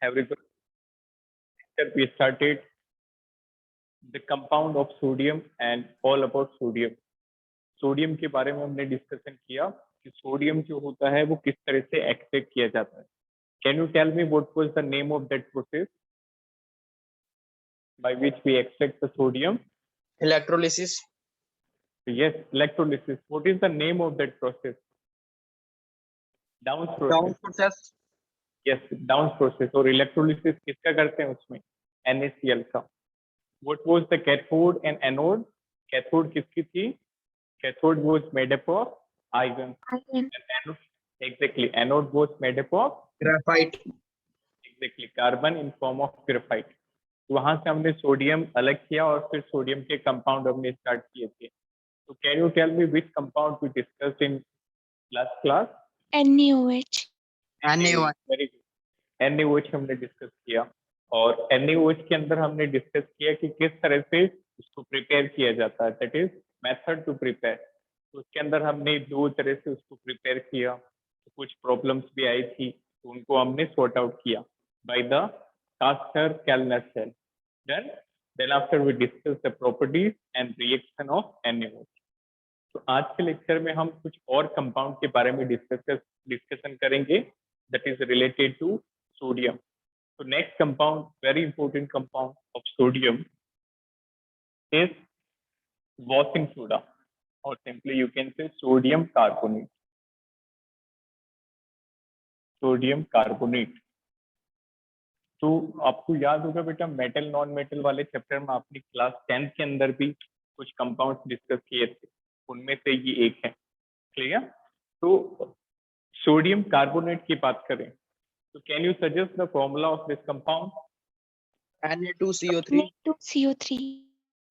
Have a good. We started the compound of sodium and all about sodium. Sodium के बारे में हमने discussion किया कि सोडियम जो होता है वो किस तरह से एक्सट्रैक्ट किया जाता है. Can you tell me what was the name of that process by which we extract the sodium? Electrolysis. Yes, electrolysis. What is the name of that process? Downs process. Down process. Yes, Downs process. और electrolysis किसका करते हैं उसमें? NaCl का. What was the cathode and anode? Cathode किसकी थी? Cathode was made up of iron. And anode, exactly. Anode was made up of Graphite. Exactly. Carbon in form of graphite. वहां से हमने सोडियम अलग किया और फिर सोडियम के कंपाउंड हमने स्टार्ट किए थे. So can you tell me which compound we discussed in last class? NaOH. NaOH. Very good. NaOH हमने डिस्कस किया और NaOH के अंदर हमने डिस्कस किया कि किस तरह से उसको प्रिपेयर किया जाता है. That is method to prepare. तो उसके अंदर हमने दो तरह से उसको प्रिपेयर किया. तो कुछ प्रॉब्लम्स भी आई थी तो उनको हमने सॉर्ट आउट किया by the Castner Kellner cell. Then after we discuss the properties and reaction of NaOH. तो आज के लेक्चर में हम कुछ और कंपाउंड के बारे में डिस्कशन करेंगे that is related to sodium. So next compound, very important compound of sodium is washing soda, or simply you can say sodium carbonate. Sodium carbonate. तो आपको याद होगा बेटा मेटल नॉन मेटल वाले चैप्टर में आपने क्लास 10 के अंदर भी कुछ कंपाउंड्स डिस्कस किए थे. उनमें से ये एक है. क्लियर? तो सोडियम कार्बोनेट की बात करें तो can you suggest the formula of this compound? Na2CO3. Na2CO3.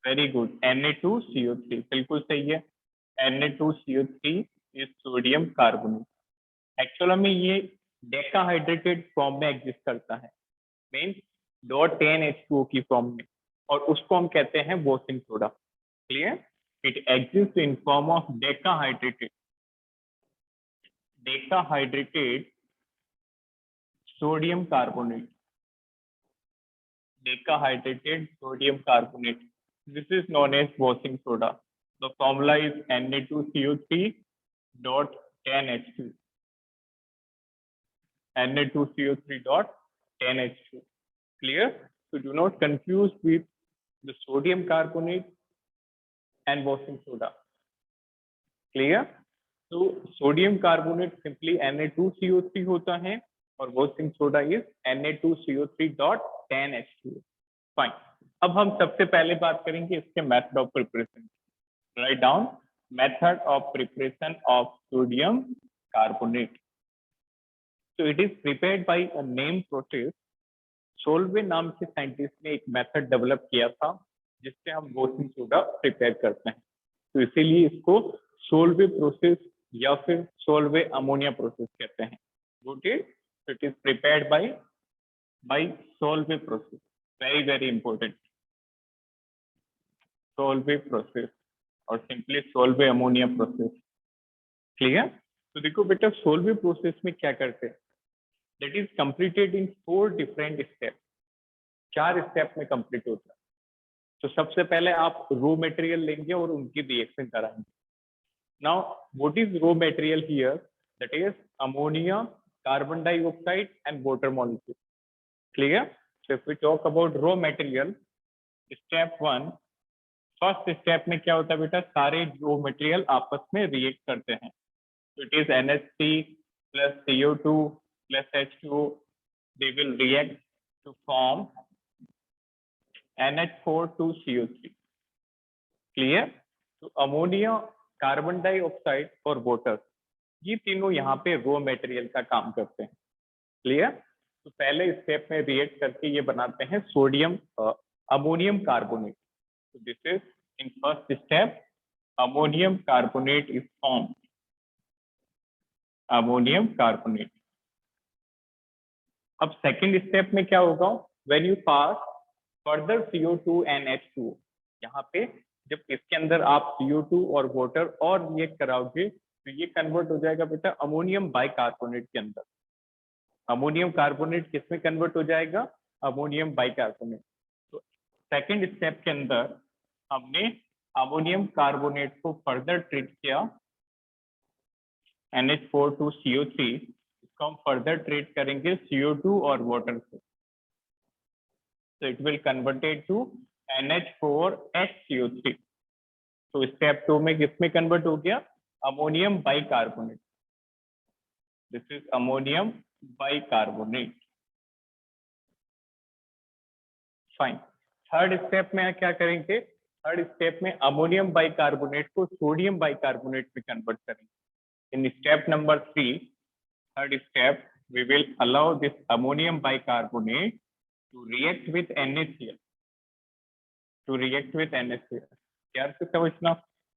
Very good. Na2CO3 बिल्कुल सही है. Na2CO3 is sodium carbonate. Actual में ये डेकाहाइड्रेटेड फॉर्म में एग्जिस्ट करता है, मींस .10H2O की फॉर्म में, और उसको हम कहते हैं washing soda. Clear? It exist in form of decahydrated sodium carbonate. Decahydrated sodium carbonate. This is known as washing soda. The formula is Na2CO3.10H2. Na2CO3.10H2. Clear? So do not confuse with the sodium carbonate and washing soda. Clear? तो sodium carbonate simply Na2CO3 होता है और washing soda is Na2CO3.10H2. Fine. अब हम सबसे पहले बात करेंगे इसके method of preparation. Write down method of preparation of sodium carbonate. तो it is prepared by a name process. Solvay नाम के साइंटिस्ट ने एक मेथड डेवलप किया था जिससे हम वॉशिंग सोडा प्रिपेयर करते हैं. तो इसीलिए इसको सोल्वे प्रोसेस या फिर सोल्वे अमोनिया प्रोसेस कहते हैं. Good. It is prepared by Solvay process. Very important. Solvay process और simply Solvay ammonia process. Clear? तो देखो बेटा सोल्वे प्रोसेस में क्या करते हैं, that is completed in 4 different step. 4 step में कंप्लीट होता है. तो सबसे पहले आप रो मटेरियल लेंगे और उनकी रिएक्शन कराएंगे. Now, what is raw material here? That is ammonia, carbon dioxide, and water molecule. Clear? So if we talk about raw material, step 1, first step में क्या होता है बेटा, सारे raw material आपस में react करते हैं. So it is NH3 plus CO2 plus H2O. They will react to form NH4 to CO3. Clear? So ammonia, carbon dioxide और वाटर, ये तीनों यहाँ पे रॉ मटेरियल का काम करते हैं. क्लियर? तो पहले स्टेप में रिएक्ट करके ये बनाते हैं सोडियम अमोनियम कार्बोनेट. तो this is in first step ammonium carbonate is form. Ammonium carbonate. अब सेकेंड स्टेप में क्या होगा, when you pass further CO2 and H2O, यहाँ पे जब इसके अंदर आप CO2 और वाटर और रिएक्ट कराओगे तो ये कन्वर्ट हो जाएगा बेटा अमोनियम बाइकार्बोनेट के अंदर. अमोनियम कार्बोनेट किस में कन्वर्ट हो जाएगा, अमोनियम बाइकार्बोनेट। तो सेकंड स्टेप के अंदर हमने अमोनियम कार्बोनेट को फर्दर ट्रीट किया NH4 to CO3, इसको हम फर्दर ट्रीट करेंगे CO2 और वाटर से, so it will converted to NH4HCO3। तो स्टेप 2 में किसमें कन्वर्ट हो गया, ammonium bicarbonate. This is ammonium bicarbonate. Fine. Third step में क्या करेंगे, थर्ड स्टेप में अमोनियम बाइकार्बोनेट को सोडियम बाइकार्बोनेट में कन्वर्ट करेंगे। In step number 3, third step, we will allow this ammonium bicarbonate to react with NaCl, to react with NaCl। ध्यान से समझना,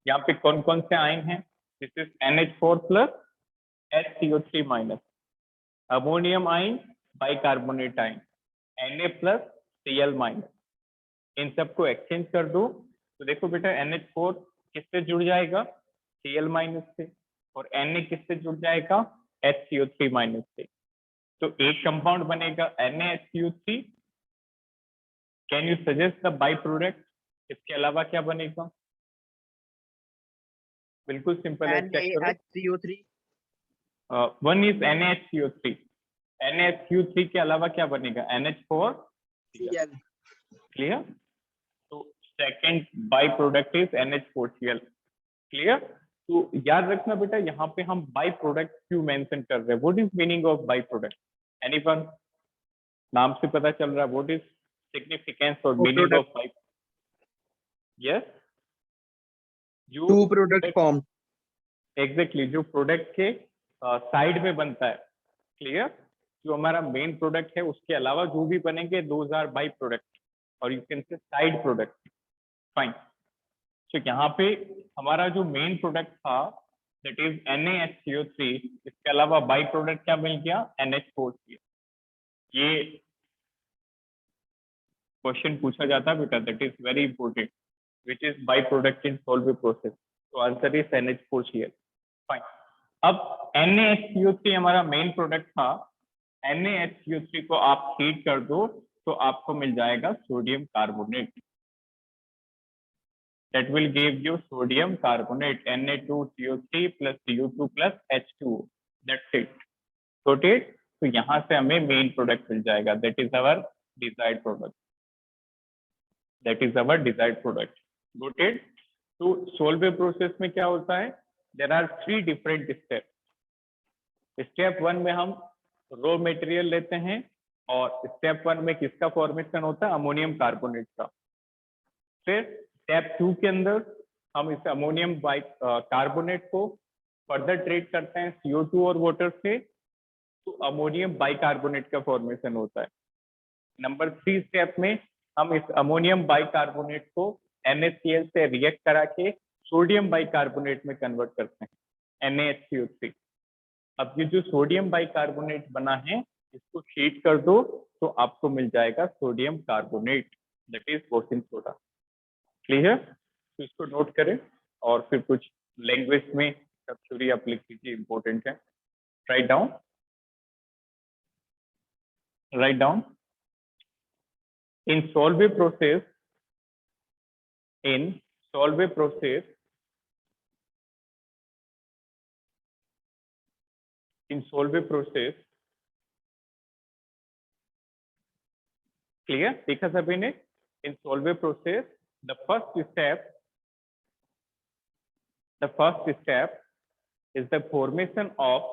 यहाँ पे कौन कौन से आयन हैं, this is NH4 plus HCO3 minus, ammonium ion, bicarbonate ion, Na plus Cl minus. इन सबको एक्सचेंज कर दो तो देखो बेटा NH4 किससे जुड़ जाएगा, Cl माइनस से, और Na किससे जुड़ जाएगा, HCO3 माइनस से। तो एक कंपाउंड बनेगा NaHCO3। Can you suggest the by product, इसके अलावा क्या बनेगा, बिल्कुल सिंपल है, चेक करो। NaHCO3 one is NaHCO3, NaHCO3 के अलावा क्या बनेगा, NH4 Cl। क्लियर। तो second by product is NH4Cl। Clear. तो याद रखना बेटा, यहाँ पे हम बाई प्रोडक्ट क्यों मेंशन कर रहे हैं, what is meaning of by product, anyone, नाम से पता चल रहा है, व्हाट इज सिग्निफिकेंस और मीनिंग ऑफ बाई। यस, जो टू प्रोडक्ट फॉर्म। एग्जैक्टली जो प्रोडक्ट के साइड में बनता है। क्लियर। जो हमारा मेन प्रोडक्ट है उसके अलावा जो भी बनेंगे दोज आर बाई प्रोडक्ट, और you can say side product. Fine. तो यहाँ पे हमारा जो मेन प्रोडक्ट था दैट इज NaHCO3, इसके अलावा बाई प्रोडक्ट क्या मिल गया, NH4Cl। ये क्वेश्चन पूछा जाता है बेटा, that is very important, which is byproduct in solvable process. तो आंसर इज NH4Cl। फाइन। अब NaHCO3 हमारा मेन प्रोडक्ट था, NaHCO3 को आप हीट कर दो तो आपको मिल जाएगा sodium carbonate. That will give you sodium carbonate, Na2CO3 plus Cu2 plus H2O। That's it। Got it? तो यहाँ से हमें मेन प्रोडक्ट मिल जाएगा, that is our desired product। That is our desired product। Got it? तो solvay process में क्या होता है, there are 3 different steps। Step 1 में हम रॉ मटेरियल लेते हैं, और स्टेप 1 में किसका फॉर्मेशन होता है, अमोनियम कार्बोनेट का। फिर स्टेप 2 के अंदर हम इस अमोनियम कार्बोनेट को फर्दर ट्रीट करते हैं CO2 और वाटर से, तो अमोनियम बाइकार्बोनेट का फॉर्मेशन होता है। नंबर 3 स्टेप में हम इस अमोनियम बाइकार्बोनेट को NaCl से रिएक्ट करा के सोडियम बाइकार्बोनेट में कन्वर्ट करते हैं, NaHCO3। अब ये जो सोडियम बाइकार्बोनेट बना है इसको हीट कर दो तो आपको मिल जाएगा sodium carbonate, that is washing soda. Clear. तो इसको नोट करें, और फिर कुछ लैंग्वेज में सब थ्योरी आप लिख लीजिए, इंपॉर्टेंट है। Write down, write down. In Solvay process, in Solvay process, in solve process, clear, देखा सभी ने। in solve process the first step is the formation of,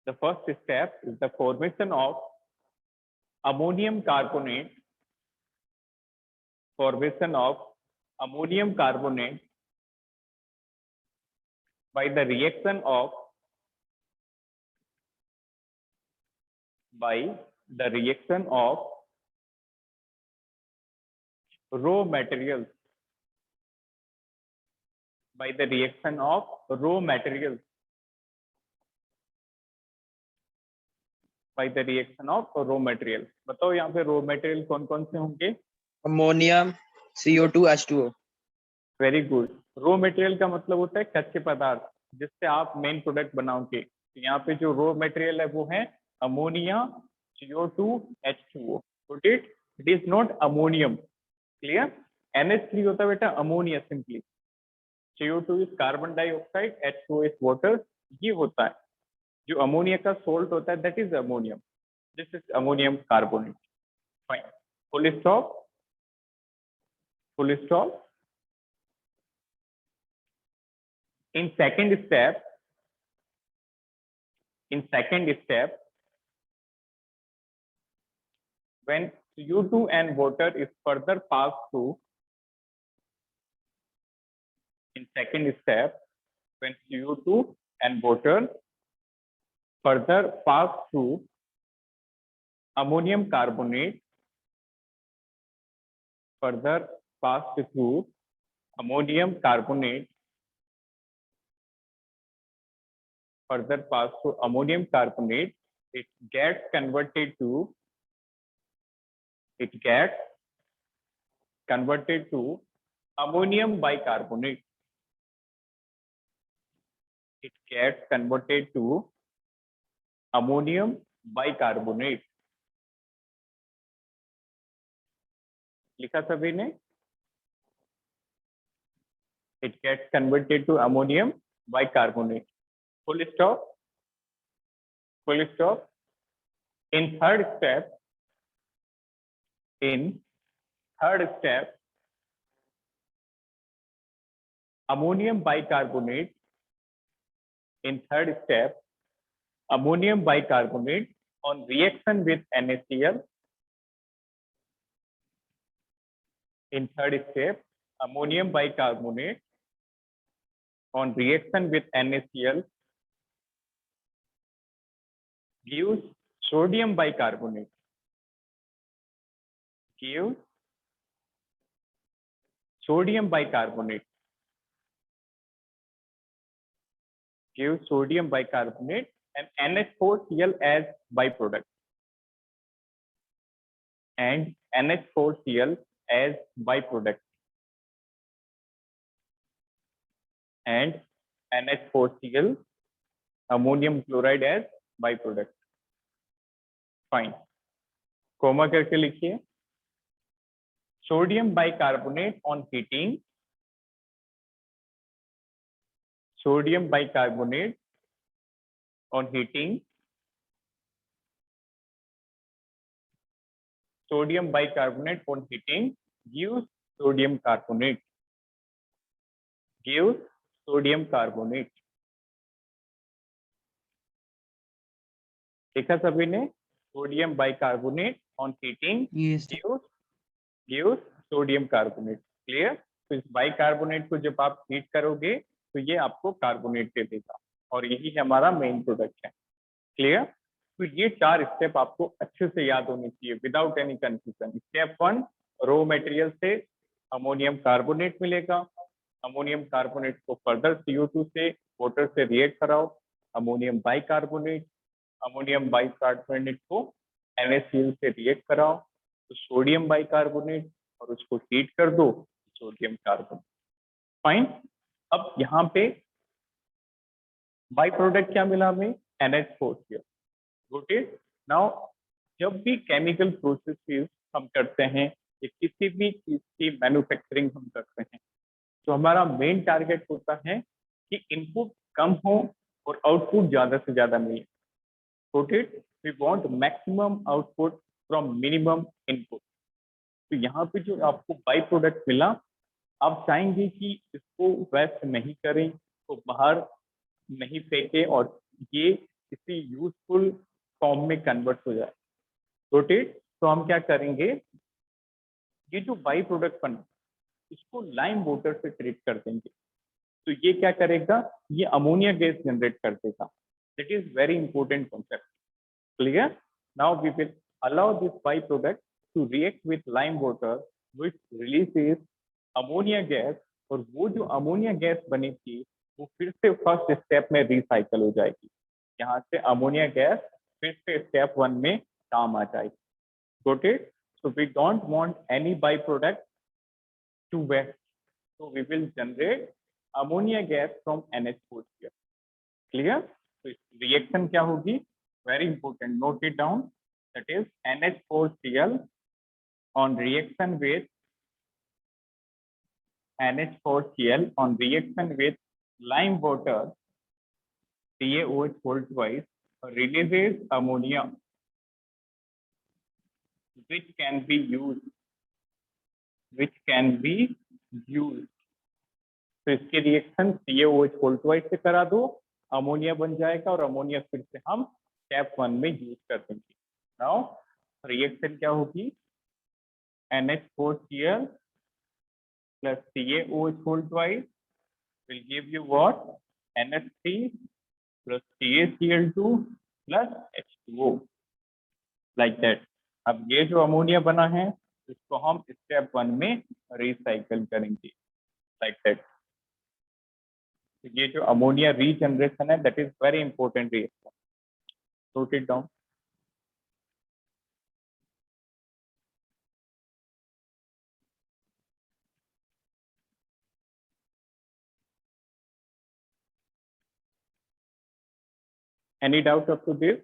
the first step is the formation of ammonium carbonate, formation of ammonium carbonate by the reaction of raw materials, by the reaction of raw materials, by the reaction of raw materials। बताओ यहाँ पे raw material कौन कौन से होंगे, ammonium, CO2, H2O। Very good. Raw material का मतलब होता है कच्चे पदार्थ, जिससे आप मेन प्रोडक्ट बनाओगे। तो यहाँ पे जो रो मटेरियल है वो है ammonia CO2H2O। Got it? It is not ammonium. Clear? NH3 होता है बेटा ammonia simply, CO2 is carbon dioxide, H2O is water. ये होता है जो अमोनिया का सोल्ट होता है, that is ammonium. This is ammonium carbonate. Fine, full stop, full stop. In second step, when CO2 and water is further passed through, in second step, when CO2 and water further pass through ammonium carbonate, further passed through ammonium carbonate, further pass through ammonium carbonate, it gets converted to ammonium bicarbonate. It gets converted to ammonium bicarbonate. लिखा सभी ने? It gets converted to ammonium bicarbonate. Full stop. Full stop. In third step, ammonium bicarbonate. In third step, ammonium bicarbonate on reaction with NaCl. In third step, ammonium bicarbonate on reaction with NaCl gives sodium bicarbonate. Gives sodium bicarbonate. Gives sodium bicarbonate and NH4Cl as byproduct. And NH4Cl as byproduct. And NH4Cl, ammonium chloride as byproduct. Fine. Comma करके लिखिए. Sodium bicarbonate on heating. Sodium bicarbonate on heating. Sodium bicarbonate on heating gives sodium carbonate. Gives sodium carbonate. देखा सभी ने? Sodium bicarbonate on heating Yes. gives sodium carbonate. Clear? तो इस bicarbonate को जब आप हीट करोगे तो ये आपको कार्बोनेट दे देगा और यही हमारा मेन प्रोडक्ट है। क्लियर? तो ये 4 स्टेप आपको अच्छे से याद होने चाहिए without any confusion. Step 1, raw material से अमोनियम कार्बोनेट मिलेगा। अमोनियम कार्बोनेट को फर्दर CO2 से वाटर से रिएक्ट कराओ, अमोनियम बाइकार्बोनेट। अमोनियम बाइकार्बोनेट को NaCl से रिएक्ट कराओ तो सोडियम बाइकार्बोनेट और उसको हीट कर दो, सोडियम कार्बोनेट। फाइन। अब यहाँ पे बाई प्रोडक्ट क्या मिला हमें? NH4Cl। Good it? नाउ जब भी केमिकल प्रोसेसेस हम करते हैं या किसी भी चीज की मैन्युफैक्चरिंग हम करते हैं तो हमारा मेन टारगेट होता है कि इनपुट कम हो और आउटपुट ज्यादा से ज्यादा मिले। Got it? We want maximum output from minimum input. तो यहाँ पे जो आपको बाई प्रोडक्ट मिला, आप चाहेंगे कि इसको वेस्ट नहीं करें, तो बाहर नहीं फेंके और ये किसी यूजफुल फॉर्म में कन्वर्ट हो जाए। Got it? तो हम क्या करेंगे, ये जो बाई प्रोडक्ट बना इसको लाइम वाटर से ट्रीट कर देंगे तो ये क्या करेगा, ये अमोनिया गैस जनरेट कर देगा। That is very important concept. Clear? Now we will allow this byproduct to react with lime water which releases ammonia gas और वो जो अमोनिया गैस बनी थी वो फिर से फर्स्ट स्टेप में रिसाइकल हो जाएगी। यहाँ से अमोनिया गैस फिर से स्टेप 1 में काम आ जाएगी। Got it? So we don't want any byproduct to waste. So we will generate ammonia gas from NH4Cl. Clear? तो रिएक्शन क्या होगी? Very important, note it down, that is NH4Cl on reaction with NH4Cl on reaction with lime water CaOH whole twice releases ammonia which can be used तो इसके reaction CaOH whole twice से करा दो, ammonia बन जाएगा और ammonia फिर से हम स्टेप 1 में यूज कर देंगे। नाउ रिएक्शन क्या होगी? NH4Cl plus CaOH whole twice will give you what? NH3 plus CaCl2 plus H2O, like that। अब ये जो अमोनिया बना है इसको हम स्टेप 1 में रिसाइकल करेंगे, like that। ये जो अमोनिया रीजनरेशन है, that is very important reaction, note it down. Any doubt up to this?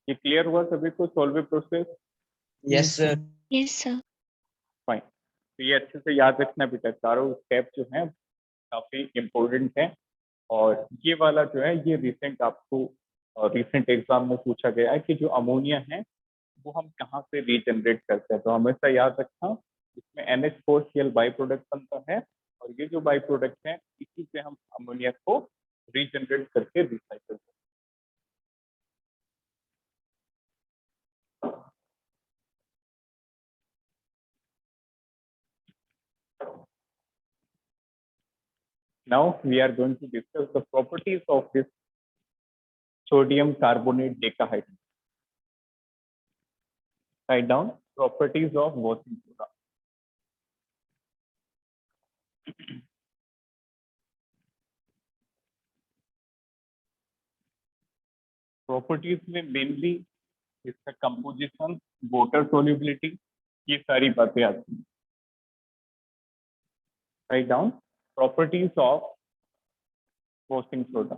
ये क्लियर हुआ सभी को Solvay process? Yes, sir. Yes, sir. Fine. तो ये अच्छे से याद रखना बेटा, चारों स्टेप जो हैं काफी इम्पोर्टेंट हैं। और ये वाला जो है ये रिसेंट आपको रिसेंट एग्जाम में पूछा गया है कि जो अमोनिया है वो हम कहाँ से रीजनरेट करते हैं। तो हमेशा याद रखना इसमें NH4Cl बाई प्रोडक्ट बनता है और ये जो बाई प्रोडक्ट है इसी से हम अमोनिया को रीजनरेट करके रिसाइकल करते हैं। Now we are going to discuss the properties of this sodium carbonate decahydride. Write down properties of washing soda. Properties में मेनली इसका कंपोजिशन, वाटर सोल्युबिलिटी, ये सारी बातें आती हैं। Write down properties of washing soda.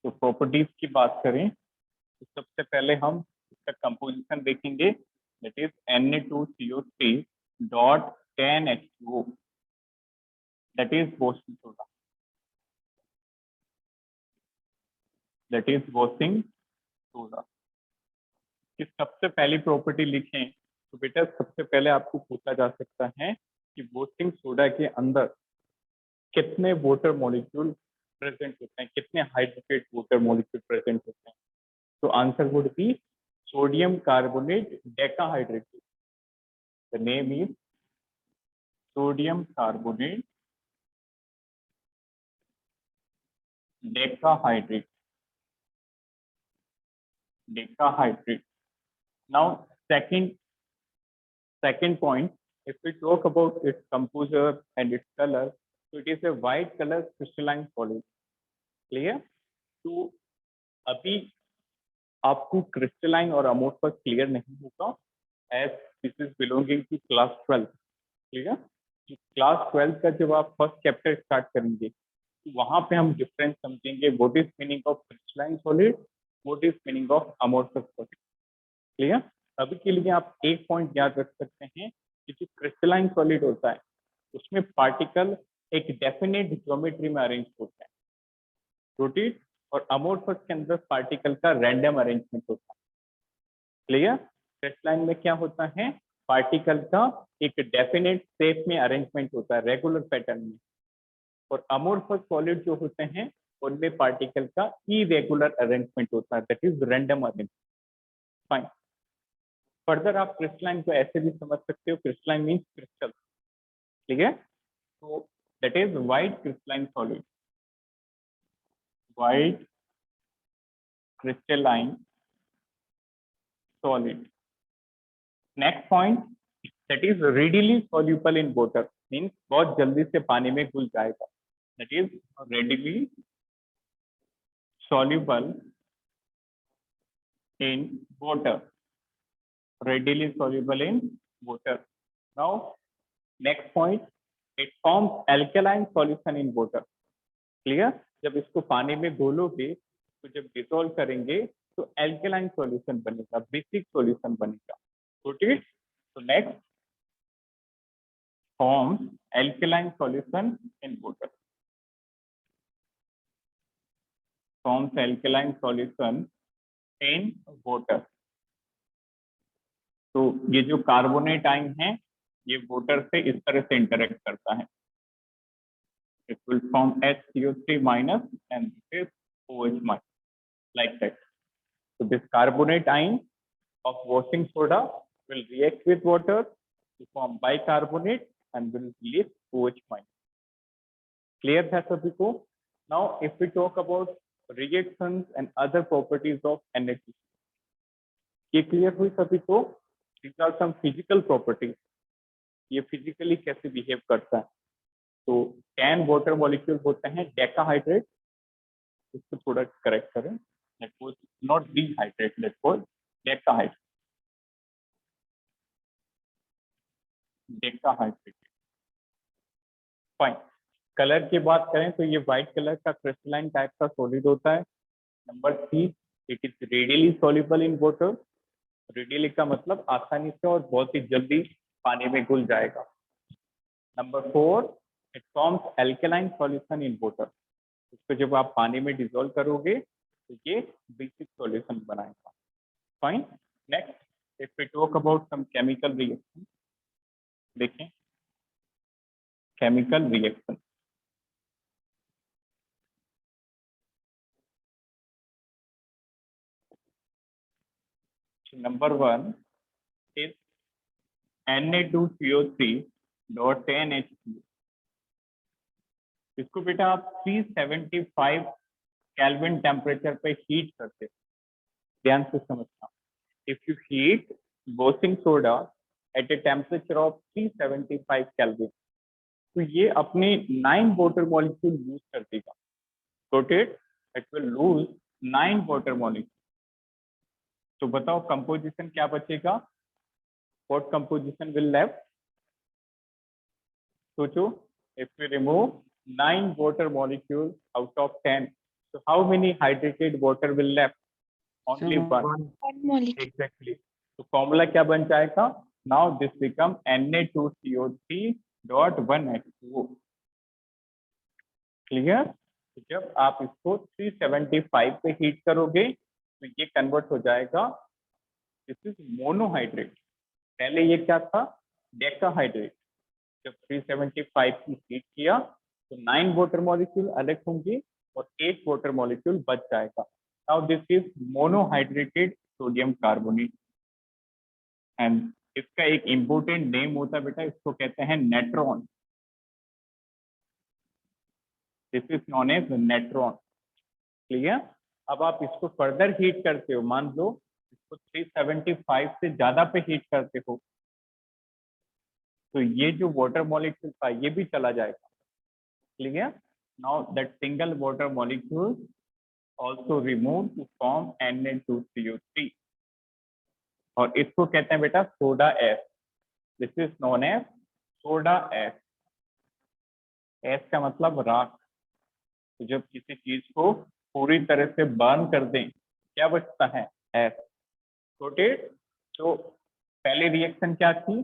तो प्रॉपर्टीज की बात करें तो सबसे पहले हम इसका कंपोजिशन देखेंगे, that is Na2CO3 dot 10H2O, that is washing soda, that is washing soda. कि सबसे पहली प्रॉपर्टी लिखें तो बेटा सबसे पहले आपको पूछा जा सकता है कि वॉशिंग सोडा के अंदर कितने वाटर मॉलिक्यूल प्रेजेंट होते हैं, कितने हाइड्रेटेड वाटर मॉलिक्यूल प्रेजेंट होते हैं। तो answer would be sodium carbonate decahydrate. The name is sodium carbonate decahydrate, decahydrate. Now second point, if we talk about its composure and its color, so it is a white color crystalline solid. Clear? तो अभी आपको crystalline और amorphous clear नहीं होगा as this is belonging to class 12. Clear? Class 12 का जब आप first chapter start करेंगे तो वहां पे हम डिफरेंस समझेंगे, what is meaning of crystalline solid, what is meaning of amorphous solid. Clear? अभी के लिए आप एक पॉइंट याद रख सकते हैं कि जो क्रिस्टलाइन सॉलिड होता है उसमें पार्टिकल एक डेफिनेट ज्योमेट्री में अरेंज होता है, रोटेट, और अमोर्फस के अंदर पार्टिकल का रैंडम अरेंजमेंट होता है। क्लियर? क्रिस्टलाइन में क्या होता है, पार्टिकल का एक डेफिनेट शेप में अरेंजमेंट होता है, रेगुलर पैटर्न में, और अमोर्फस सॉलिड जो होते हैं उनमें पार्टिकल का इरेगुलर अरेंजमेंट होता है, that is random arrangement. Fine. Further आप क्रिस्टलाइन को ऐसे भी समझ सकते हो, क्रिस्टलाइन मीन्स क्रिस्टल। ठीक है? तो that is white crystalline solid, white crystalline solid. Next point, that is readily soluble in water, means बहुत जल्दी से पानी में घुल जाएगा, that is readily soluble in water, readily soluble in water. Now next point, it forms alkaline solution in water. Clear? जब इसको पानी में घोलोगे तो जब डिसॉल्व करेंगे तो एल्केलाइन सॉल्यूशन बनेगा, बेसिक सॉल्यूशन बनेगा। Good it. तो next, forms alkaline solution in water. Forms alkaline solution in water. तो ये जो कार्बोनेट आयन है ये वाटर से इस तरह से इंटरेक्ट करता है। It will form HCO3 minus and this is OH minus like that. So this carbonate ion of washing soda will react with water to form bicarbonate and will release OH minus. Clear है सभी को? Now if we talk about reactions and other properties of NH2, ये clear हुई सभी को? These are some physical properties. ये physically कैसे behave करता है? तो 10 वाटर मॉलिक्यूल होते हैं डेकाहाइड्रेट, इसको थोड़ा करेक्ट करें, that was not dehydrate, that was decahydrate. Decahydrate. Fine. Colour की बात करें तो ये व्हाइट कलर का क्रिस्टलाइन टाइप का सॉलिड होता है। Number 3, it is radially soluble in water. Radially का मतलब आसानी से और बहुत ही जल्दी पानी में घुल जाएगा। Number 4, it forms alkaline solution in water. इसको जब आप पानी में डिसॉल्व करोगे तो ये बेसिक सॉल्यूशन बनाएगा। Fine. Next, if we talk about some chemical reaction, देखें chemical reaction. Number 1 is Na2CO3.NH2। इसको बेटा आप 375 केल्विन टेम्परेचर पे हीट करते हो। ध्यान से समझना, if you heat washing soda at a temperature of 375 kelvin तो ये अपने 9 वाटर मॉलिक्यूल लूज कर देगा। Got it? It will lose 9 water molecule. तो बताओ कंपोजिशन क्या बचेगा? What composition will left? सोचो, if we remove 9 water molecules out of 10, so how many hydrated water will left? Only one. One molecule. Exactly. तो formula क्या बन जाएगा? Now this become Na2CO3.1H2O. Clear? तो जब आप इसको 375 पे हीट करोगे तो ये कन्वर्ट हो जाएगा, दिस इज मोनोहाइड्रेट। पहले ये क्या था? डेकाहाइड्रेट। जब 375 की हीट किया तो 9 वाटर मॉलिक्यूल अलग होंगे और 8 वाटर मॉलिक्यूल बच जाएगा। Now this is monohydrated sodium carbonate and इसका एक इंपोर्टेंट नेम होता है बेटा, इसको कहते हैं natron. This is known as natron. Clear? अब आप इसको फर्दर हीट करते हो, मान लो इसको 375 से ज्यादा पे हीट करते हो तो ये जो वाटर मॉलिक्यूल था ये भी चला जाएगा। Clear? Now that single water molecule also remove to form Na2CO3 और इसको कहते हैं बेटा soda ash. This is known as soda ash. Ash का मतलब राख। तो जब किसी चीज को पूरी तरह से बर्न कर दें क्या बचता है? एस। तो पहली रिएक्शन क्या थी?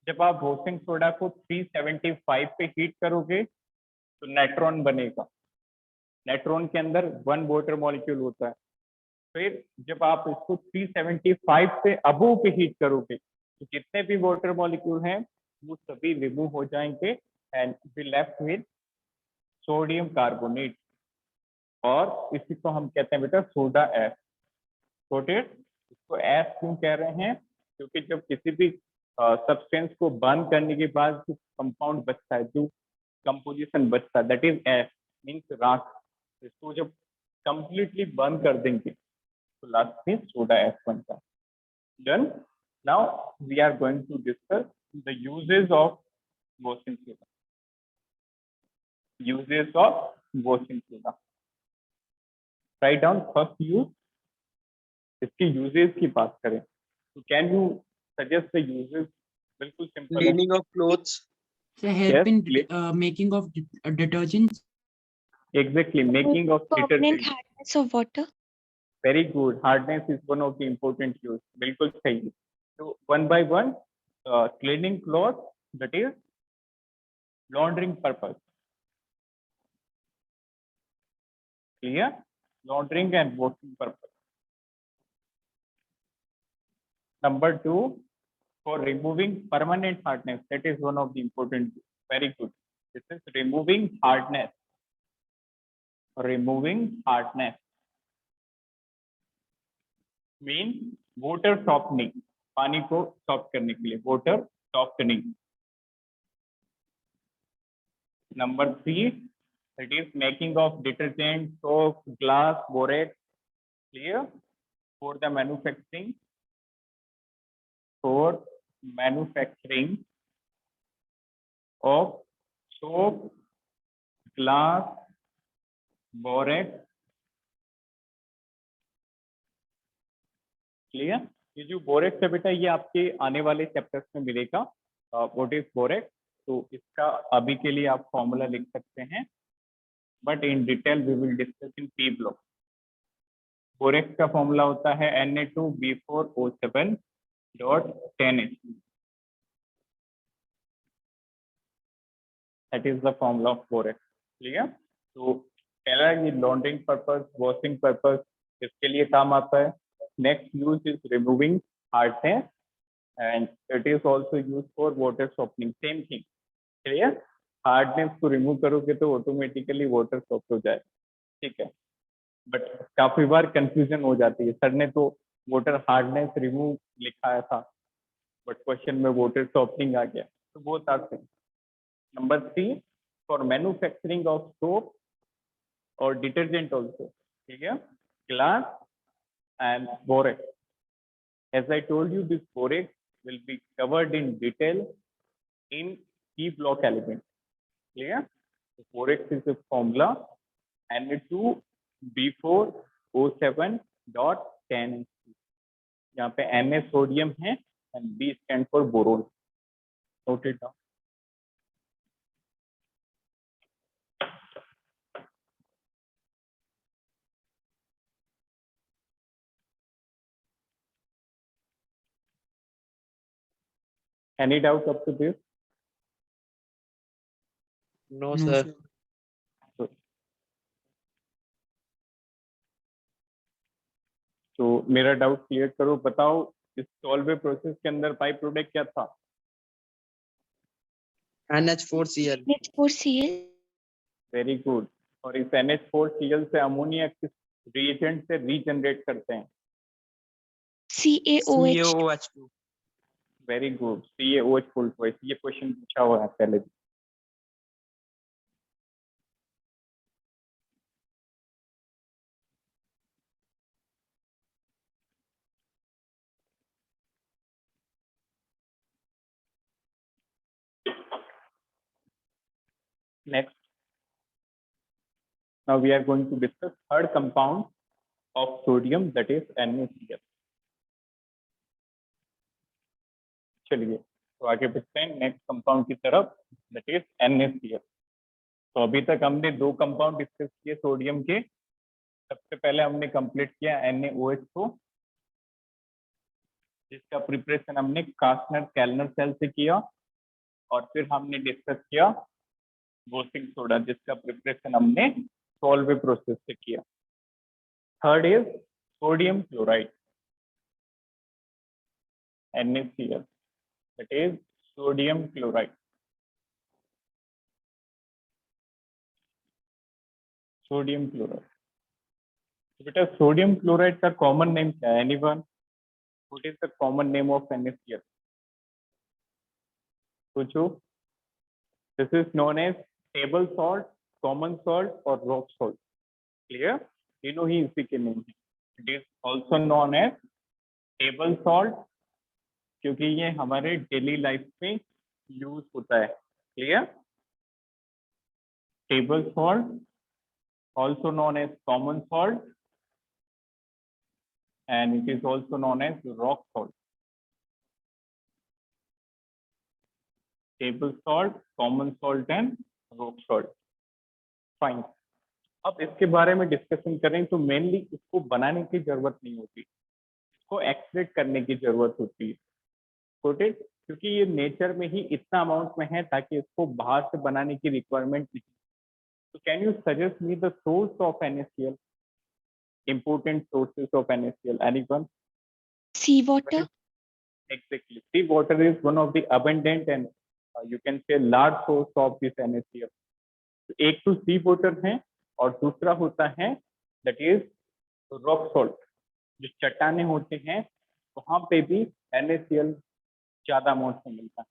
जब आप वॉशिंग सोडा को 375 पे हीट करोगे तो नेट्रॉन बनेगा। नेट्रॉन के अंदर 1 वाटर मॉलिक्यूल होता है। फिर जब आप इसको 375 से अबोव पे हीट करोगे तो जितने भी वाटर मॉलिक्यूल हैं वो सभी रिमूव हो जाएंगे and be left with sodium carbonate और इसी को हम कहते हैं बेटा सोडा एस। इसको एस क्यों कह रहे हैं? क्योंकि जब किसी भी सब्सटेंस को बर्न करने के बाद जो कंपाउंड बचता है, जो कंपोजिशन बचता है, दैट इज एस, मीन्स राख। इसको जब कंप्लीटली बर्न कर देंगे तो लास्ट में सोडा एस बनता है। Done. Now we are going to discuss the uses of washing soda. Uses of washing soda. Write down first use. इसके यूजेस की बात करें तो can you suggest the uses? बिल्कुल सिंपल है। Cleaning of clothes, So help in clear. making of detergents. Exactly, making of Permanent detergent. hardness of water. Very good. Hardness is one of the important use. बिल्कुल सही. So one by one, cleaning cloth, that is laundering purpose. Clear? Laundering and washing purpose. Number two, for removing permanent hardness. That is one of the important. Very good. This is removing hardness. Removing hardness mean water softening. पानी को soft करने के लिए water softening. Number three, it is making of detergent, soap, glass, borax. Clear? For the manufacturing. For manufacturing of soap, glass, borax. Clear. ये जो borax है बेटा, ये आपके आने वाले चैप्टर्स में मिलेगा. What is borax. तो इसका अभी के लिए आप फॉर्मूला लिख सकते हैं, but in detail we will discuss in P block. Borax का फॉर्मूला होता है Na2B4O7.10H. That is the formula of borax. Clear. तो पहला ये लॉन्ड्रिंग पर्पस, वॉशिंग पर्पस, इसके लिए काम आता है. Next use is removing hardness, and it is also used for water softening. Same thing. Clear? Hardness को remove करोगे तो automatically water soft हो जाएगा. ठीक है. But काफी बार confusion हो जाती है. सर ने तो water hardness remove लिखाया था, but question में water softening आ गया. तो both are same. Number three, for manufacturing of soap or detergent also. ठीक है. Glass and borax. As I told you, this borax will be covered in detail in P block element. Clear? So borax is a formula Na2B4O7.10. यहाँ पे Na sodium है and B stand for boron. Note it down. Any doubt up to this? No, No, sir. sir. तो मेरा doubt clear करो. बताओ इस Solvay process के अंदर बाई प्रोडक्ट क्या था? NH4Cl. NH4Cl. Very good. और इस NH4Cl से अमोनिया किस रिएजेंट से रीजनरेट करते हैं? CaOH. CaOH2. Very good. CaOH full choice. ये क्वेश्चन पूछा हुआ है पहले भी. Next, now we are going to discuss third compound of sodium, that is NaCl. चलिए तो आगे बढ़ते हैं नेक्स्ट कंपाउंड की तरफ, that is NaCl. तो अभी तक हमने दो कंपाउंड डिस्कस किए सोडियम के. सबसे पहले हमने कंप्लीट किया NaOH को, जिसका प्रिपरेशन हमने कास्टनर कैल्नर सेल से किया. और फिर हमने डिस्कस किया वॉशिंग सोडा, जिसका प्रिपरेशन हमने सॉल्वे प्रोसेस से किया. Third is sodium chloride, NaCl, that is sodium chloride. Sodium chloride. तो बेटा सोडियम क्लोराइड का कॉमन नेम क्या है? Anyone? What is the common name of NaCl? पूछो. This is known as table salt, common salt और rock salt. Clear? तीनों ही इसी के नेम है. It is also known as table salt, क्योंकि ये हमारे डेली लाइफ में यूज होता है. Clear? Table salt, also known as common salt, and it is also known as rock salt. Table salt, common salt and rock salt. Fine. अब इसके बारे में डिस्कशन करें तो मेनली इसको बनाने की जरूरत नहीं होती, इसको एक्सट्रैक्ट करने की जरूरत होती है। Got it? क्योंकि ये नेचर में ही इतना अमाउंट में है ताकि इसको बाहर से बनाने की रिक्वायरमेंट नहीं। तो can you suggest me the source of NaCl, important sources of NaCl, anyone? Seawater. Exactly. Sea water is one of the abundant and you can say large source of this NaCl. तो एक तो सी water है और दूसरा होता है that is rock salt. जो चट्टाने होते हैं वहां पे भी NaCl ज्यादा अमाउंट में मिलता है।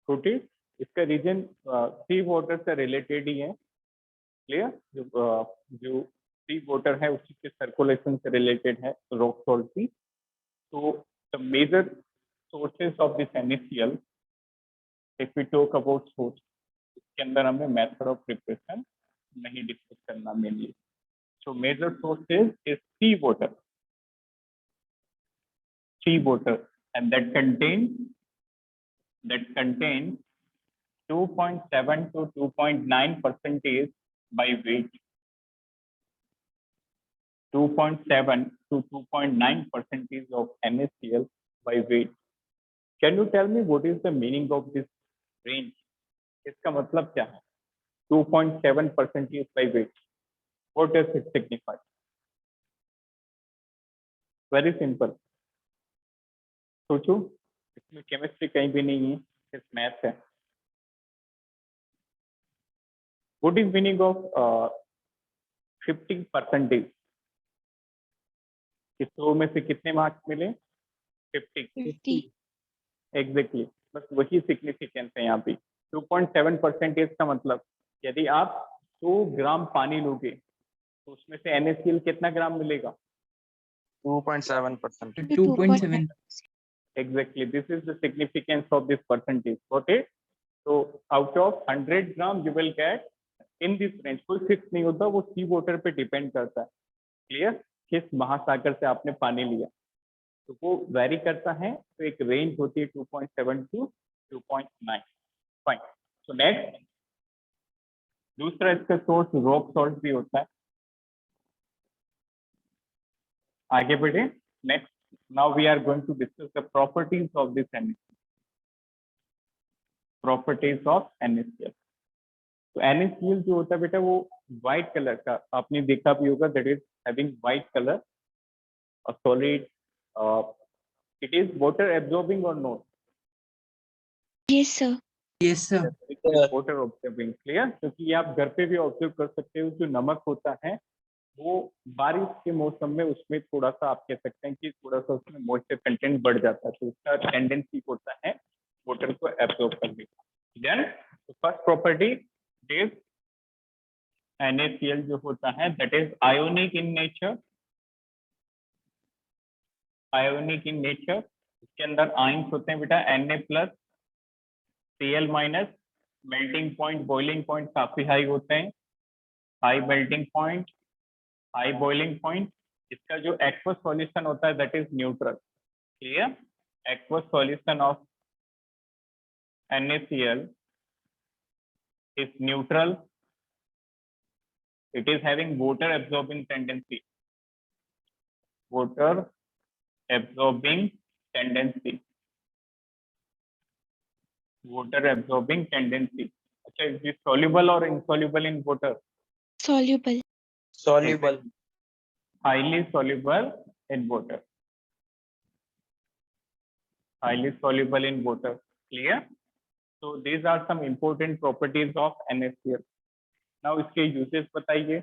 छोटी इसका रीजन सी वाटर से रिलेटेड ही है। क्लियर? जो सी वाटर है उसी के सर्कुलेशन से रिलेटेड है रॉक सॉल्ट भी। तो the major sources of this NaCl, if we talk about source, इसके अंदर हमें मेथड ऑफ प्रिपरेशन नहीं डिस्कस करना mainly. So major sources is sea water, and that contains 2.7 to 2.9 percentage by weight. 2.7 to 2.9 percentage of NaCl by weight. Can you tell me what is the meaning of this range? इसका मतलब क्या है? 2.7 percentage by weight. What does it signify? Very simple. सोचो, इसमें chemistry कहीं भी नहीं है, सिर्फ मैथ है। What is meaning of 50%? इस 100 में से कितने मार्क्स मिले? 50। 50. एग्जैक्टली, बस वही सिग्निफिकेंस है यहाँ पे। 2.7% का मतलब यदि आप 100 ग्राम पानी लोगे तो उसमें से NaCl कितना ग्राम मिलेगा? 2.7%. 2.7. Exactly, this is the significance of this percentage. Okay, so out of 100 gram you will get in this range. कोई फिक्स नहीं होता, वो सी वाटर पे डिपेंड करता है। क्लियर? किस महासागर से आपने पानी लिया तो वो वेरी करता है। तो एक रेंज होती है 2.7 to 2.9। फाइन। सो नेक्स्ट, दूसरा इसका सोर्स रॉक सॉल्ट भी होता है। आगे बढ़े। Next, now we are going to discuss the properties of this NaCl. Properties of NaCl. तो NaCl जो होता है बेटा वो व्हाइट कलर का, आपने देखा भी होगा, that is having white color, a solid, it is water absorbing or not? Yes, sir. Yes, sir. Water observing. Clear? क्योंकि ये आप घर पे भी ऑब्जर्व कर सकते हो, जो नमक होता है वो बारिश के मौसम में उसमें थोड़ा सा आप कह सकते हैं कि थोड़ा सा उसमें मॉइस्चर कंटेंट बढ़ जाता है, तो उसका टेंडेंसी होता है वाटर को एब्जॉर्ब करने का। Then first property is NaCl जो होता है that is ionic in nature. Ionic in nature, इसके अंदर आयंस होते हैं बेटा Na+, Cl-, melting point, boiling point काफी हाई होते हैं, high melting point, high boiling point. इसका जो एक्वस सॉल्यूशन होता है that is neutral. Clear? Aqueous solution of NaCl is neutral. It is having water absorbing tendency. Water absorbing tendency. Water absorbing tendency. अच्छा, is this soluble or insoluble in water? Soluble. Soluble. Highly soluble in water. Highly soluble in water. Clear? So these are some important properties of NaCl. Now इसके uses बताइए.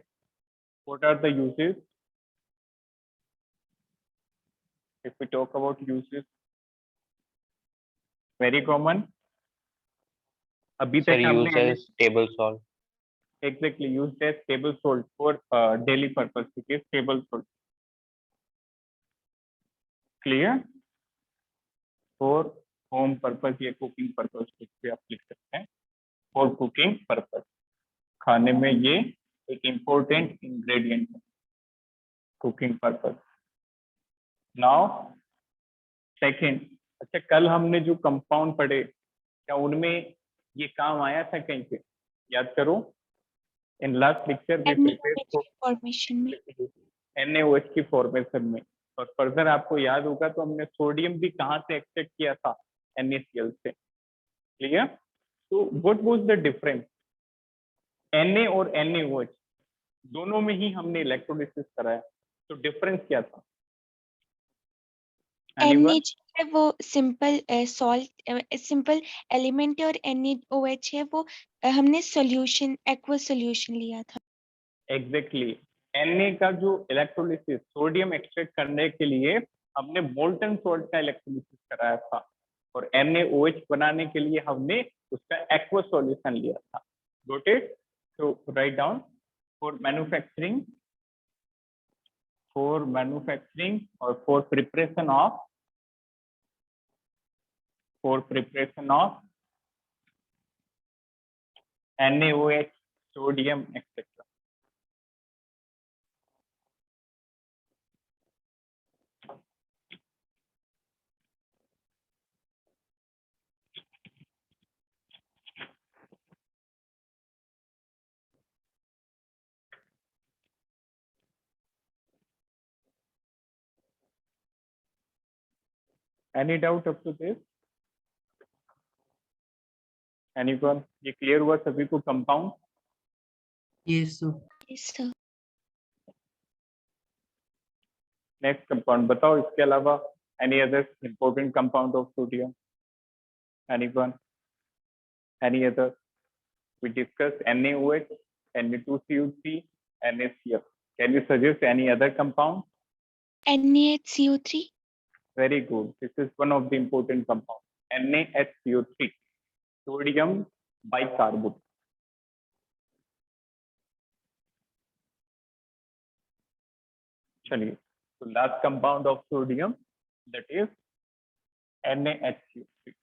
What are the uses? If we talk about uses, very common. अभी Sir, तक हमने used as table salt. exactly used as table salt for daily purpose. It is table salt. Clear? For home purpose या cooking purpose कुछ भी आप लिख सकते हैं। For cooking purpose, खाने में ये एक important ingredient है cooking purpose. Now second, अच्छा कल हमने जो कंपाउंड पढ़े क्या उनमें ये काम आया था कहीं पे, याद करो। इन लास्ट लेक्चर में NaOH फॉर्मेशन में। NaOH की फॉर्मेशन में। और फर्दर आपको याद होगा तो हमने सोडियम भी कहाँ से एक्सट्रैक्ट किया था, NaCl से। क्लियर? तो what was the difference? Na और NaOH दोनों में ही हमने इलेक्ट्रोलिसिस कराया, तो डिफरेंस क्या था? Anyone? NaG है वो सिंपल सॉल्ट, सिंपल एलिमेंट है, और NaOH है वो हमने सॉल्यूशन, एक्वस सॉल्यूशन लिया था। एग्जैक्टली Na का जो इलेक्ट्रोलिसिस सोडियम एक्सट्रैक्ट करने के लिए हमने मोल्टन सॉल्ट का इलेक्ट्रोलिसिस कराया था, और NaOH बनाने के लिए हमने उसका एक्वस सॉल्यूशन लिया था। Got it? तो राइट डाउन फॉर मैन्युफैक्चरिंग और for preparation of NaOH, sodium, etc. Any doubt up to this? Anyone? ये क्लियर हुआ सभी को compound? Yes, sir. Yes, sir. Next compound बताओ इसके अलावा any other important compound of sodium? Anyone? Any other? we discussed NaOH, Na2CO3, NaCl. Can you suggest any other compound? NaHCO3. Very good. This is one of the important compounds. NaHCO3, sodium bicarbonate. चलिए, so last compound of sodium, that is NaHCO3.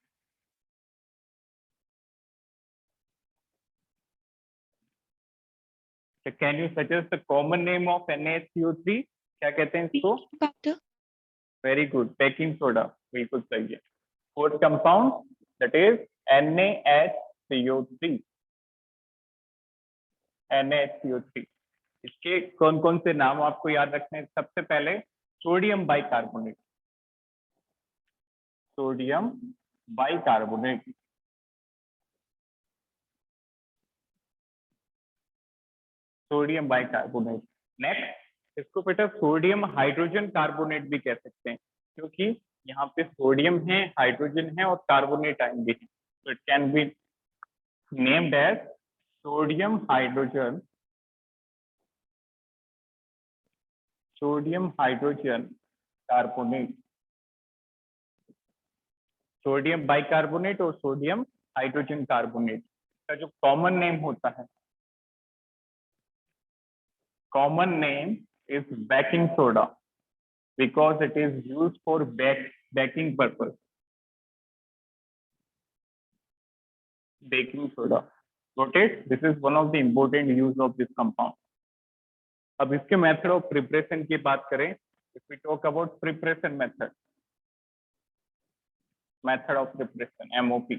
So can you suggest the common name of NaHCO3? क्या कहते हैं इसको? Powder. Very good. Baking soda. बिल्कुल सही है. Fourth compound, that is NaHCO3. NaHCO3. इसके कौन कौन से नाम आपको याद रखने हैं? सबसे पहले sodium bicarbonate. Sodium bicarbonate. Sodium bicarbonate. Next, इसको बेटा सोडियम हाइड्रोजन कार्बोनेट भी कह सकते हैं, क्योंकि यहाँ पे सोडियम है, हाइड्रोजन है और कार्बोनेट आयन भी है. तो it can be named as sodium hydrogen carbonate. Sodium bicarbonate और सोडियम हाइड्रोजन कार्बोनेट का जो कॉमन नेम होता है, common name is baking soda because it is used for baking purpose. Baking soda. Got it? This is one of the important use of this compound. अब इसके method of preparation की बात करें, if we talk about preparation method of preparation, MOP.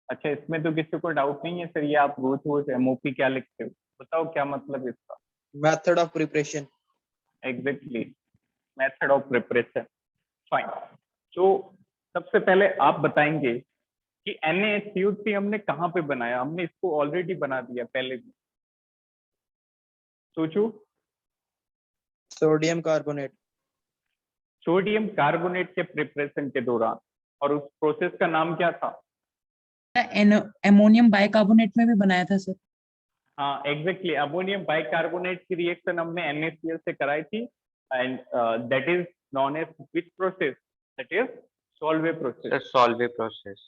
अच्छा, इसमें तो किसी को डाउट नहीं है सर, ये आप रोज MOP क्या लिखते हो? बताओ क्या मतलब इसका? Method of preparation. Exactly, method of preparation. Fine. तो सबसे पहले आप बताएंगे कि NaHCO3 हमने कहाँ पे बनाया? हमने इसको ऑलरेडी बना दिया पहले भी. सोचो. Sodium carbonate. सोडियम कार्बोनेट के प्रिपरेशन के दौरान, और उस प्रोसेस का नाम क्या था? अमोनियम बाइकार्बोनेट में भी बनाया था सर. हाँ एग्जैक्टली, अमोनियम बाइकार्बोनेट की रिएक्शन हमने NaCl से कराई थी, and that is known as which process? That is Solvay process. Solvay process.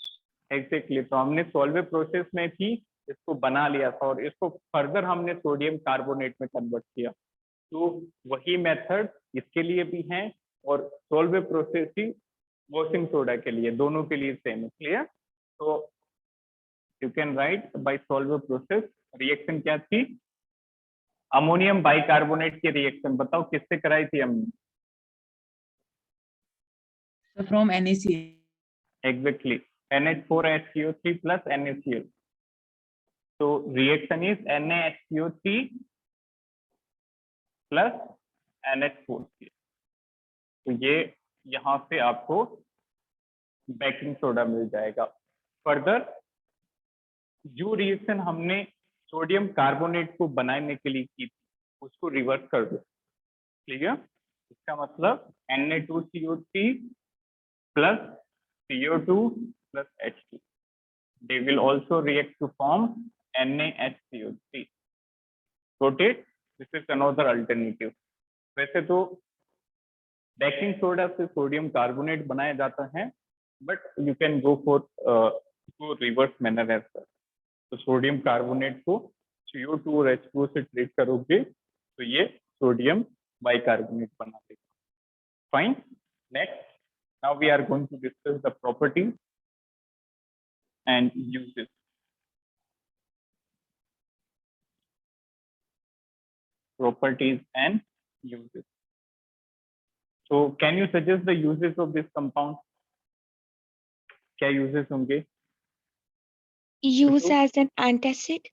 Exactly, तो हमने सॉल्वे प्रोसेस में भी इसको बना लिया था, और इसको फर्दर हमने सोडियम कार्बोनेट में कन्वर्ट किया. तो वही मेथड इसके लिए भी है, और सॉल्वे प्रोसेस ही वॉशिंग सोडा के लिए, दोनों के लिए सेम है. क्लियर? तो you can write bye Solvay process. Reaction क्या थी? अमोनियम बाइकार्बोनेट की रिएक्शन बताओ किससे कराई थी हमने? From NaCl. Exactly, NH4HCO3 plus NaCl. So reaction is NaHCO3 plus NH4Cl. तो ये यहाँ से आपको बेकिंग सोडा मिल जाएगा। फर्दर जो रिएक्शन हमने सोडियम कार्बोनेट को बनाने के लिए की थी उसको रिवर्स कर दो। क्लियर? इसका मतलब Na2CO3 plus CO2 plus H2. They will also react to form NaHCO3. Got it? This is another alternative. वैसे तो बेकिंग सोडा से सोडियम कार्बोनेट बनाया जाता है, but you can go for reverse manner as such. तो sodium carbonate को CO2 और H2O से ट्रीट करोगे तो ये सोडियम बाइकार्बोनेट बना देगा। Fine. Next, now we are going to discuss the properties and uses. Properties and uses. So can you suggest the uses of this compound? क्या uses होंगे? Use as an antacid.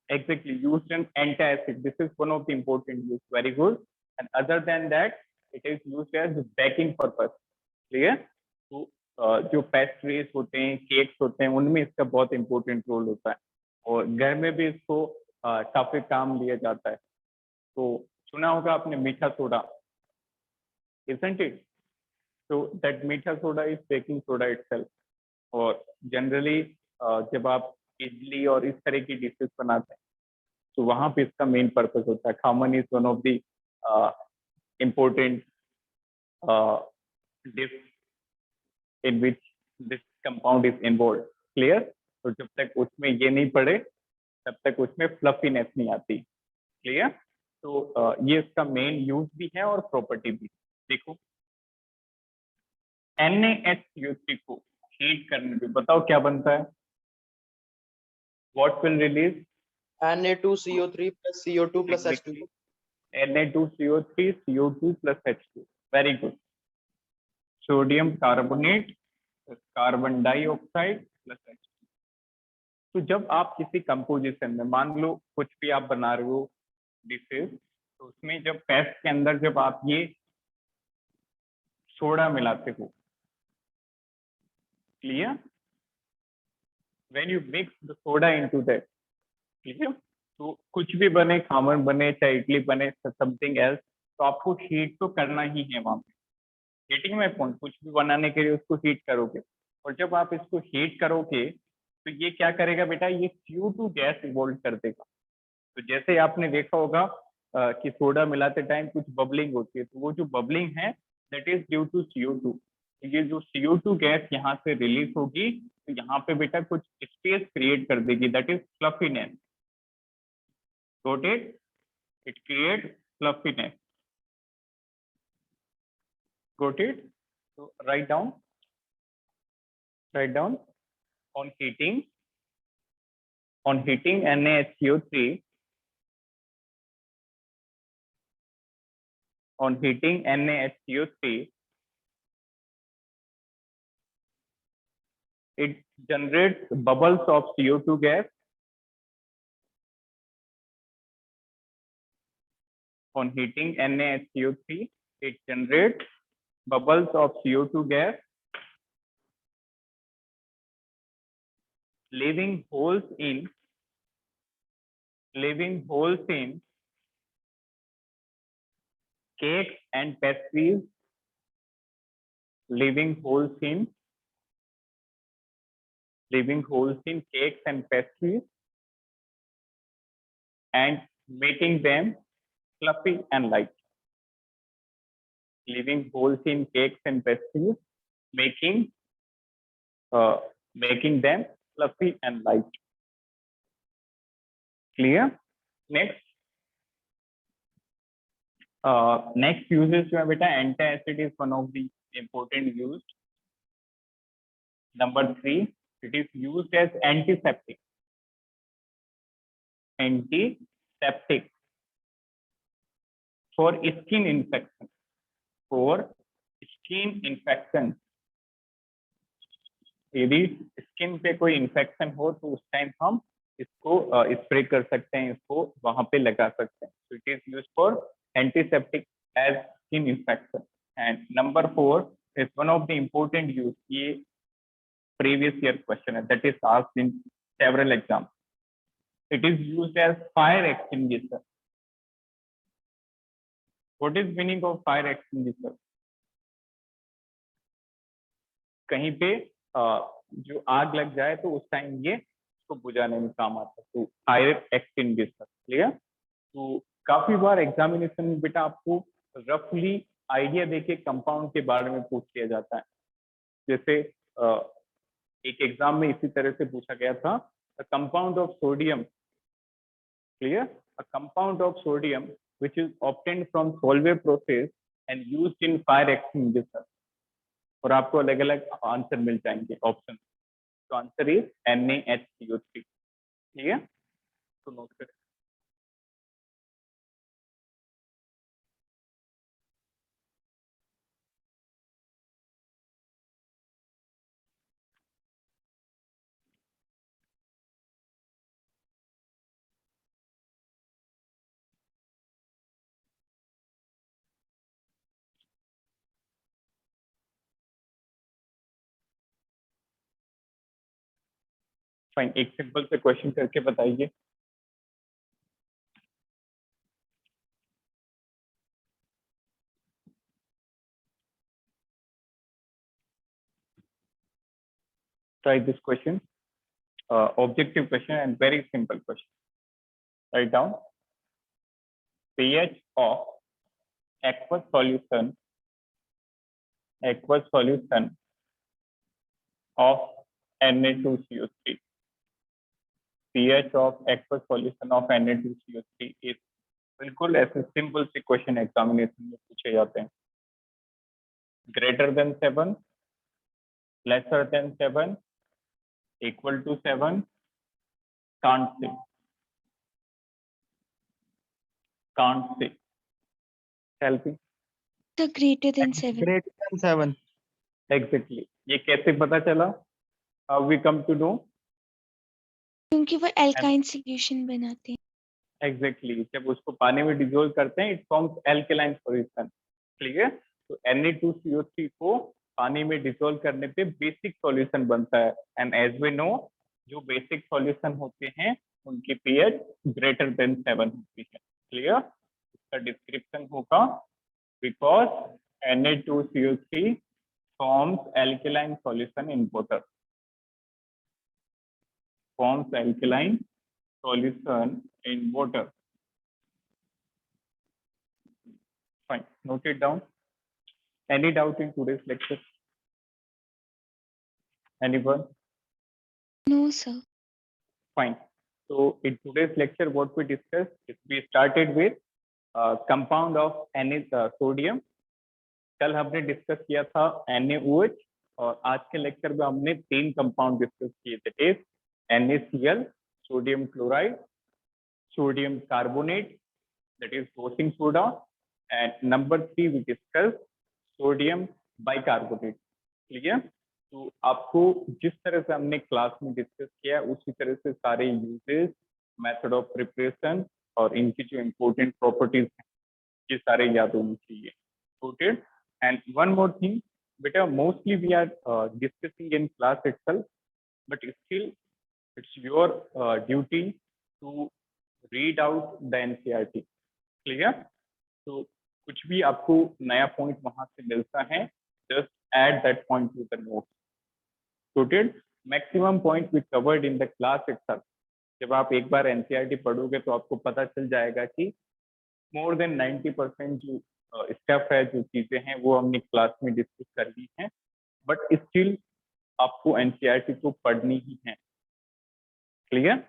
Exactly, used in antacid. This is one of the important use. Very good. And other than that, it is used as baking purpose. Clear? तो जो pastries होते हैं, cakes होते हैं, उनमें इसका बहुत इंपॉर्टेंट रोल होता है और घर में भी इसको काफी काम लिया जाता है। तो सुना होगा आपने मीठा soda, isn't it? So that मीठा soda is baking soda itself. और जनरली जब आप इडली और इस तरह की डिशेस बनाते हैं तो वहां पे इसका मेन पर्पस होता है। Khaman is one of the important dish in which this compound is involve. Clear? तो जब तक उसमें ये नहीं पड़े तब तक उसमें फ्लफीनेस नहीं आती। क्लियर? तो ये इसका मेन यूज भी है और प्रॉपर्टी भी। देखो NaHCO3 को हीट करने पे बताओ क्या बनता है? What will release? Na2CO3 plus CO2 plus H2. Na2CO3 CO2 plus H2. Very good. Sodium carbonate plus carbon dioxide plus H2. तो जब आप किसी कंपोजिशन में मान लो कुछ भी आप बना रहे हो डिशेज, तो उसमें जब पेस्ट के अंदर जब आप ये सोडा मिलाते हो, clear? When you mix the soda into that, clear? तो कुछ भी बने, खामन बने, चाहे इडली बने, समथिंग एल्स, तो आपको हीट तो करना ही है वहां पे। Getting my point? कुछ भी बनाने के लिए उसको हीट करोगे और जब आप इसको हीट करोगे तो ये क्या करेगा बेटा? ये CO2 गैस इवॉल्व कर देगा। तो जैसे आपने देखा होगा कि सोडा मिलाते टाइम कुछ बबलिंग होती है, तो वो जो बबलिंग है that is due to CO2। ये जो CO2 गैस यहाँ से रिलीज होगी तो यहाँ पे बेटा कुछ स्पेस क्रिएट कर देगी, that is fluffiness. Got it? It creates fluffiness. Got it? So write down on heating NaHCO3, on heating NaHCO3, it generates bubbles of CO2 gas. On heating NaHCO3, it generates bubbles of CO2 gas, leaving holes in cakes and pastries, leaving holes in cakes and pastries, and making them fluffy and light. Leaving holes in cakes and pastries, making them fluffy and light. Clear? Next uses जो है बेटा, antacid is one of the important use. Number 3, it is used as antiseptic. For skin infection. यदि skin पे कोई infection हो तो उस time हम इसको स्प्रे कर सकते हैं, इसको वहां पे लगा सकते हैं. So it is used for antiseptic as skin infection. And number 4 is one of the important use. ये previous year question है, that is asked in several exams. It is used as fire extinguisher. What is meaning of fire extinguisher? कहीं पे जो आग लग जाए तो उस टाइम ये उसको बुझाने में काम आता है. तो फायर एक्सटिंग्विशर. क्लियर? तो काफी बार एग्जामिनेशन में बेटा आपको रफली आइडिया देके कंपाउंड के बारे में पूछ लिया जाता है. जैसे एक एग्जाम में इसी तरह से पूछा गया था, compound of sodium. Clear? A compound of sodium which is obtained from Solvay process and used in fire extinguisher. और आपको अलग अलग आंसर मिल जाएंगे ऑप्शन. तो आंसर इज NaHCO3. क्लियर? तो नोट करें. फाइन, एक सिंपल से क्वेश्चन करके बताइए. Try this question. Objective question and very simple question. Write down pH of aqueous solution of Na2CO3. pH of aqueous solution of Na2CO3 is बिल्कुल ऐसे simple से question examination में पूछे जाते हैं. Greater than 7, lesser than 7, equal to 7, can't say. Help me. The greater than 7. Greater than 7. Exactly. ये कैसे पता चला? How we come to know? क्योंकि वो एल्काइन सॉल्यूशन बनाते हैं. एग्जैक्टली. जब उसको पानी में डिसोल्व करते हैं it forms alkaline solution. Clear? तो Na2CO3 को पानी में डिसोल्व करने पे बेसिक सॉल्यूशन बनता है. एंड एज वी नो जो बेसिक सॉल्यूशन होते हैं उनकी pH ग्रेटर देन 7 होती है. क्लियर? इसका डिस्क्रिप्शन होगा because Na2CO3 forms alkaline solution in water. Forms alkaline solution in water. Fine. Note it down. Any doubt in today's lecture? Anyone? No, sir. Fine. So in today's lecture, what we discussed is we started with compound of sodium. कल हमने discuss किया था NaOH और आज के lecture में हमने 3 compound discuss किए थे. That is NaCl, sodium chloride, sodium carbonate, that is washing soda, and number 3 we discuss sodium bicarbonate. Clear? तो आपको जिस तरह से हमने क्लास में डिस्कस किया उसी तरह से सारे यूजेस, मेथड ऑफ प्रिपरेशन और इनकी जो इम्पोर्टेंट प्रॉपर्टीज हैं ये सारे याद होनी चाहिए. Noted? And one more thing, beta, mostly we are discussing in class itself, but still it's your duty to read out the NCERT. Clear? So कुछ भी आपको नया पॉइंट वहां से मिलता है, just add that point to the notes. Noted? Maximum point we covered in the class itself. जब आप एक बार NCERT पढ़ोगे तो आपको पता चल जाएगा कि more than 90% जो स्टेप है, जो चीजें हैं वो हमने क्लास में डिस्कस कर ली हैं, बट स्टिल आपको एनसीईआरटी को पढ़नी ही है. क्लियर?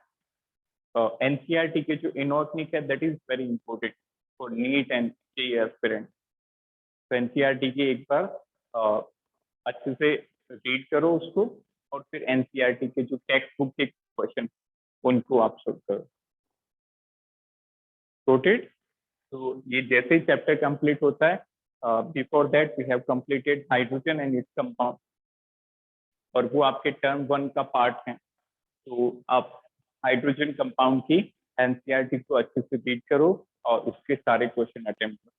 एनसीईआरटी के जो इनऑर्गेनिक है that is very important for neat and JEE aspirant. तो एनसीईआरटी के एक बार अच्छे से रीड करो उसको और फिर एनसीईआरटी के जो टेक्स्ट बुक के क्वेश्चन उनको आप सॉल्व करो. नोटेड? तो ये जैसे ही चैप्टर कंप्लीट होता है, before that we have completed hydrogen and its compound. और वो आपके टर्म 1 का पार्ट है। तो आप हाइड्रोजन कंपाउंड की एनसीईआरटी को अच्छे से रीड करो और उसके सारे क्वेश्चन अटेम्प्ट करो।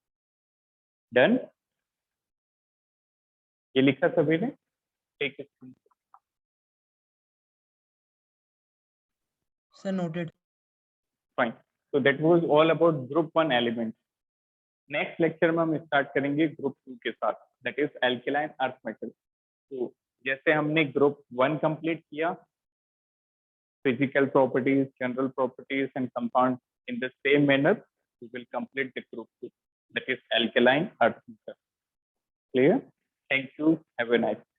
डन? ये लिखा सभी ने? ठीक है, सर नोटेड। फाइन। तो that was all about group 1 element. Next lecture में हम स्टार्ट करेंगे ग्रुप 2 के साथ, that is alkaline earth metal. तो जैसे हमने ग्रुप 1 कंप्लीट किया, physical properties, general properties, and compounds in the same manner, we will complete the group 2, that is alkaline earth metal. Clear? Thank you. Have a nice day.